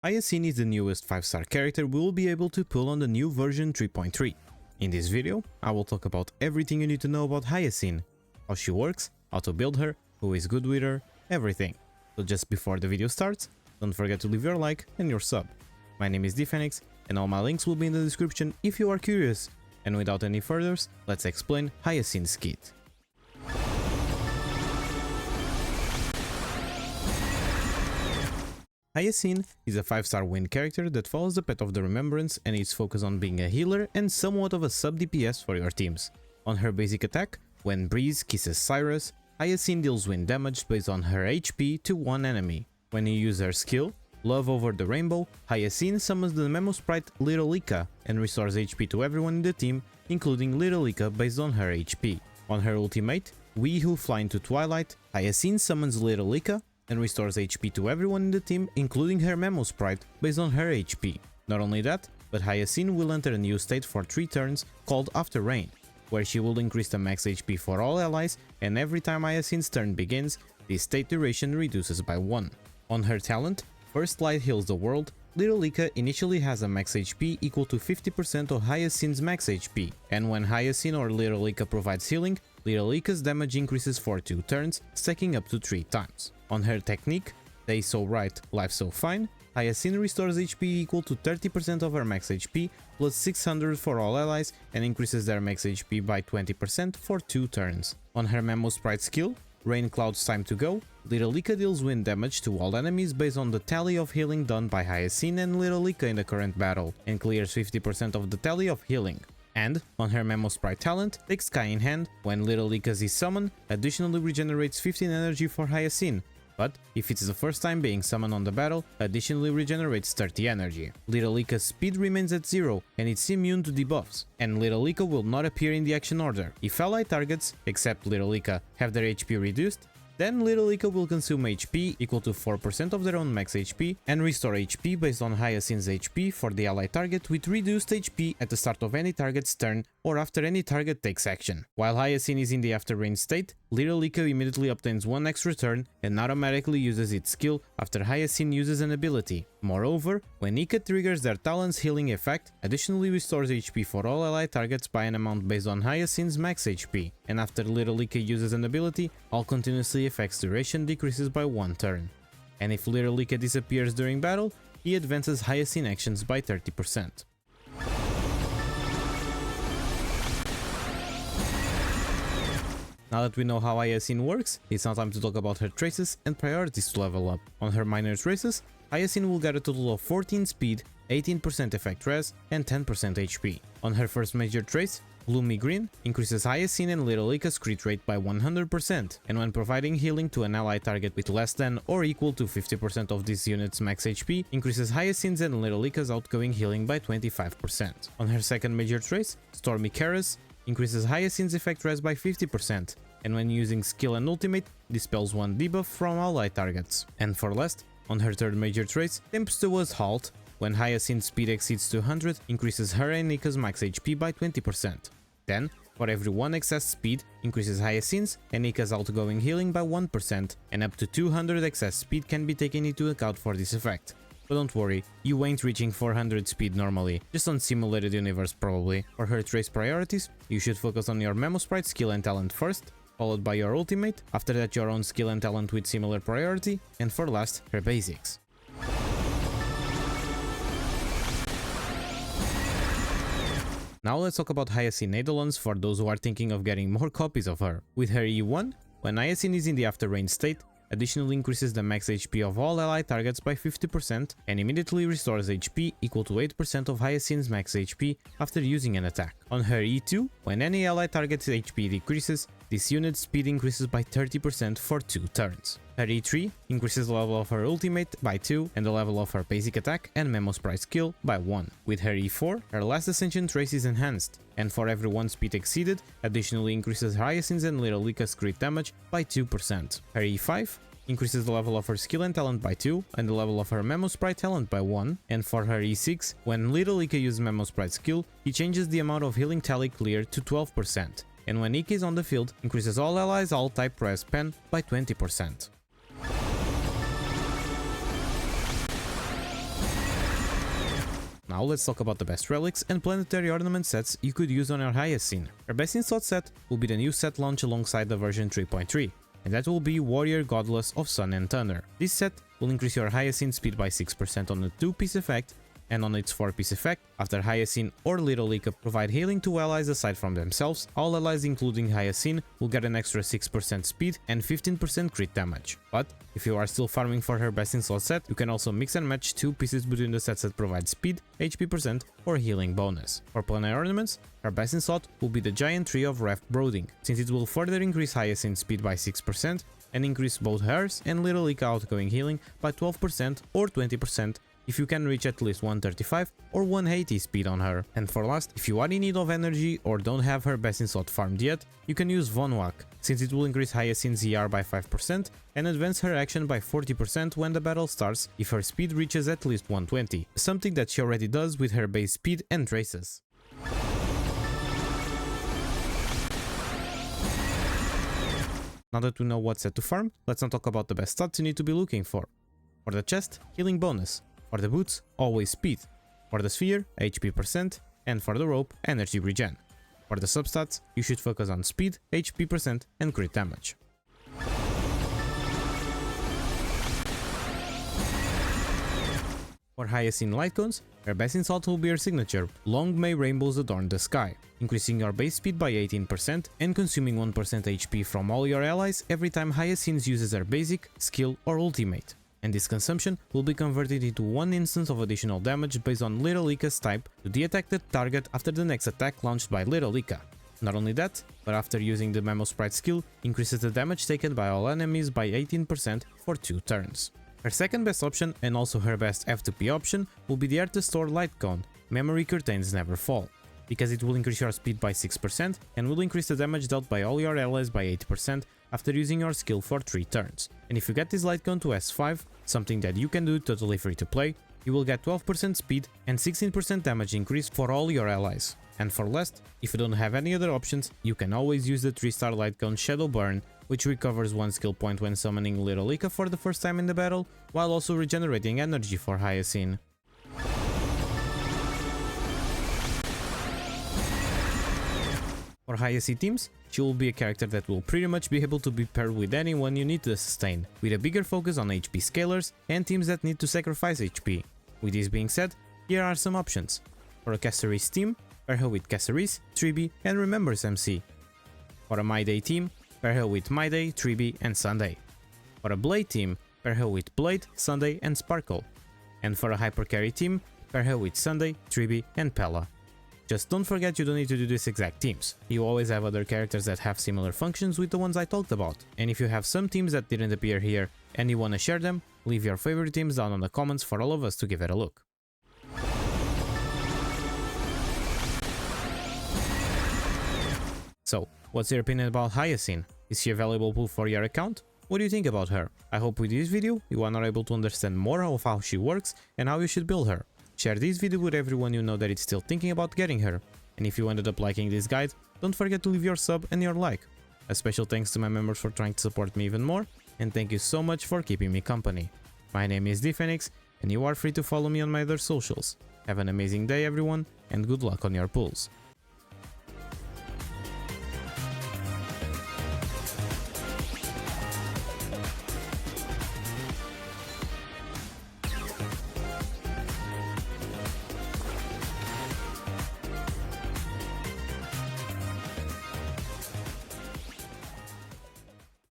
Hyacine is the newest 5-star character we will be able to pull on the new version 3.3. In this video, I will talk about everything you need to know about Hyacine, how she works, how to build her, who is good with her, everything. So just before the video starts, don't forget to leave your like and your sub. My name is dphoenix and all my links will be in the description if you are curious. And without any furthers, let's explain Hyacine's kit. Hyacine is a 5-star wind character that follows the path of the remembrance and is focused on being a healer and somewhat of a sub DPS for your teams. On her basic attack, when Breeze kisses Cyrus, Hyacine deals wind damage based on her HP to one enemy. When you use her skill, Love Over the Rainbow, Hyacine summons the Memo Sprite Little Ica and restores HP to everyone in the team, including Little Ica based on her HP. On her ultimate, We Who Fly into Twilight, Hyacine summons Little Ica and restores HP to everyone in the team, including her Memo Sprite based on her HP. Not only that, but Hyacine will enter a new state for 3 turns called After Rain, where she will increase the max HP for all allies, and every time Hyacine's turn begins, this state duration reduces by 1. On her talent, First Light Heals the World, Little Ica initially has a max HP equal to 50% of Hyacine's max HP, and when Hyacine or Little Ica provides healing, Little Ica's damage increases for 2 turns, stacking up to 3 times. On her technique, Day So Right, Life So Fine, Hyacine restores HP equal to 30% of her max HP, plus 600 for all allies, and increases their max HP by 20% for 2 turns. On her Memo Sprite skill, Rain Cloud's Time to Go, Little Ica deals wind damage to all enemies based on the tally of healing done by Hyacine and Little Ica in the current battle, and clears 50% of the tally of healing. And, on her Memo Sprite talent, Take Sky in Hand, when Little Ica is summoned, additionally regenerates 15 energy for Hyacine, but if it's the first time being summoned on the battle, additionally regenerates 30 energy. Little Ica's speed remains at 0 and it's immune to debuffs, and Little Ica will not appear in the action order. If ally targets, except Little Ica, have their HP reduced, then Little Ica will consume HP equal to 4% of their own max HP and restore HP based on Hyacine's HP for the ally target with reduced HP at the start of any target's turn or after any target takes action. While Hyacine is in the after rain state, Little Ica immediately obtains 1 extra turn and automatically uses its skill after Hyacine uses an ability. Moreover, when Ica triggers their talent's healing effect, additionally restores HP for all ally targets by an amount based on Hyacine's max HP, and after Little Ica uses an ability, all continuously effects duration decreases by 1 turn. And if Little Ica disappears during battle, he advances Hyacine actions by 30%. Now that we know how Hyacine works, it's now time to talk about her traces and priorities to level up. On her minor traces, Hyacine will get a total of 14 speed, 18% effect res, and 10% HP. On her first major trace, Gloomy Green increases Hyacine and Little Ica's crit rate by 100%, and when providing healing to an ally target with less than or equal to 50% of this unit's max HP, increases Hyacine's and Little Ica's outgoing healing by 25%. On her second major trace, Stormy Karas increases Hyacine's effect res by 50%, and when using skill and ultimate, dispels 1 debuff from ally targets. And for last, on her third major trace, Tempestuous Halt, when Hyacine's speed exceeds 200, increases her and Ica's max HP by 20%. Then, for every 1 excess speed, increases Hyacine's and Ica's outgoing healing by 1%, and up to 200 excess speed can be taken into account for this effect. But don't worry, you ain't reaching 400 speed normally, just on Simulated Universe probably. For her trace priorities, you should focus on your Memo Sprite skill and talent first, followed by your ultimate, after that your own skill and talent with similar priority, and for last, her basics. Now let's talk about Hyacine Eidolons for those who are thinking of getting more copies of her. With her E1, when Hyacine is in the after rain state, additionally increases the max HP of all ally targets by 50% and immediately restores HP equal to 8% of Hyacine's max HP after using an attack. On her E2, when any ally target's HP decreases, this unit's speed increases by 30% for 2 turns. Her E3 increases the level of her ultimate by 2 and the level of her basic attack and Memo Sprite skill by 1. With her E4, her last ascension trace is enhanced, and for every 1 speed exceeded, additionally increases Hyacine's and Little Ica's crit damage by 2%. Her E5 increases the level of her skill and talent by 2 and the level of her Memo Sprite talent by 1, and for her E6, when Little Ica uses Memo Sprite skill, he changes the amount of healing tally cleared to 12%, and when Ica is on the field, increases all allies all type res pen by 20%. Now let's talk about the best relics and planetary ornament sets you could use on your Hyacine. Her best in slot set will be the new set launch alongside the version 3.3, and that will be Warrior Godless of Sun and Thunder. This set will increase your Hyacine speed by 6% on the 2-piece effect, and on its 4-piece effect, after Hyacine or Little Ika provide healing to allies aside from themselves, all allies including Hyacine will get an extra 6% speed and 15% crit damage. But if you are still farming for her best in slot set, you can also mix and match 2 pieces between the sets that provide speed, HP percent or healing bonus. For planetary ornaments, her best in slot will be the Giant Tree of Reft Brooding, since it will further increase Hyacine speed by 6% and increase both hers and Little Ika outgoing healing by 12% or 20% if you can reach at least 135 or 180 speed on her. And for last, if you are in need of energy or don't have her best in slot farmed yet, you can use Von Wak, since it will increase Hyacine's ER by 5% and advance her action by 40% when the battle starts if her speed reaches at least 120, something that she already does with her base speed and traces. Now that we know what set to farm, let's now talk about the best stats you need to be looking for. For the chest, healing bonus. For the boots, always speed. For the sphere, HP percent. And for the rope, energy regen. For the substats, you should focus on speed, HP percent and crit damage. For Hyacine Lightcones, her best in slot will be her signature, Long May Rainbows Adorn the Sky, increasing your base speed by 18% and consuming 1% HP from all your allies every time Hyacine uses her basic, skill or ultimate. And this consumption will be converted into 1 instance of additional damage based on Little Ika's type to the attacked target after the next attack launched by Little Ika. Not only that, but after using the Memo Sprite skill, increases the damage taken by all enemies by 18% for 2 turns. Her second best option, and also her best F2P option, will be the Artist Store Lightcone, Memory Curtains Never Fall, because it will increase your speed by 6% and will increase the damage dealt by all your allies by 8% after using your skill for 3 turns. And if you get this Lightcone to S5, something that you can do totally free to play, you will get 12% speed and 16% damage increase for all your allies. And for last, if you don't have any other options, you can always use the 3-star Lightcone Shadow Burn, which recovers 1 skill point when summoning Little Ika for the first time in the battle, while also regenerating energy for Hyacine. For Hyacine teams, she will be a character that will pretty much be able to be paired with anyone you need to sustain, with a bigger focus on HP scalers and teams that need to sacrifice HP. With this being said, here are some options. For a Caceres team, pair her with Caceres, Tribi and Remembers MC. For a My Day team, pair her with My Day, Tribi and Sunday. For a Blade team, pair her with Blade, Sunday and Sparkle. And for a Hyper Carry team, pair her with Sunday, Tribi and Pella. Just don't forget you don't need to do these exact teams. You always have other characters that have similar functions with the ones I talked about. And if you have some teams that didn't appear here and you wanna share them, leave your favorite teams down in the comments for all of us to give it a look. So, what's your opinion about Hyacine? Is she a valuable pull for your account? What do you think about her? I hope with this video you are able to understand more of how she works and how you should build her. Share this video with everyone you know that is still thinking about getting her. And if you ended up liking this guide, don't forget to leave your sub and your like. A special thanks to my members for trying to support me even more, and thank you so much for keeping me company. My name is dphoenix, and you are free to follow me on my other socials. Have an amazing day everyone, and good luck on your pulls.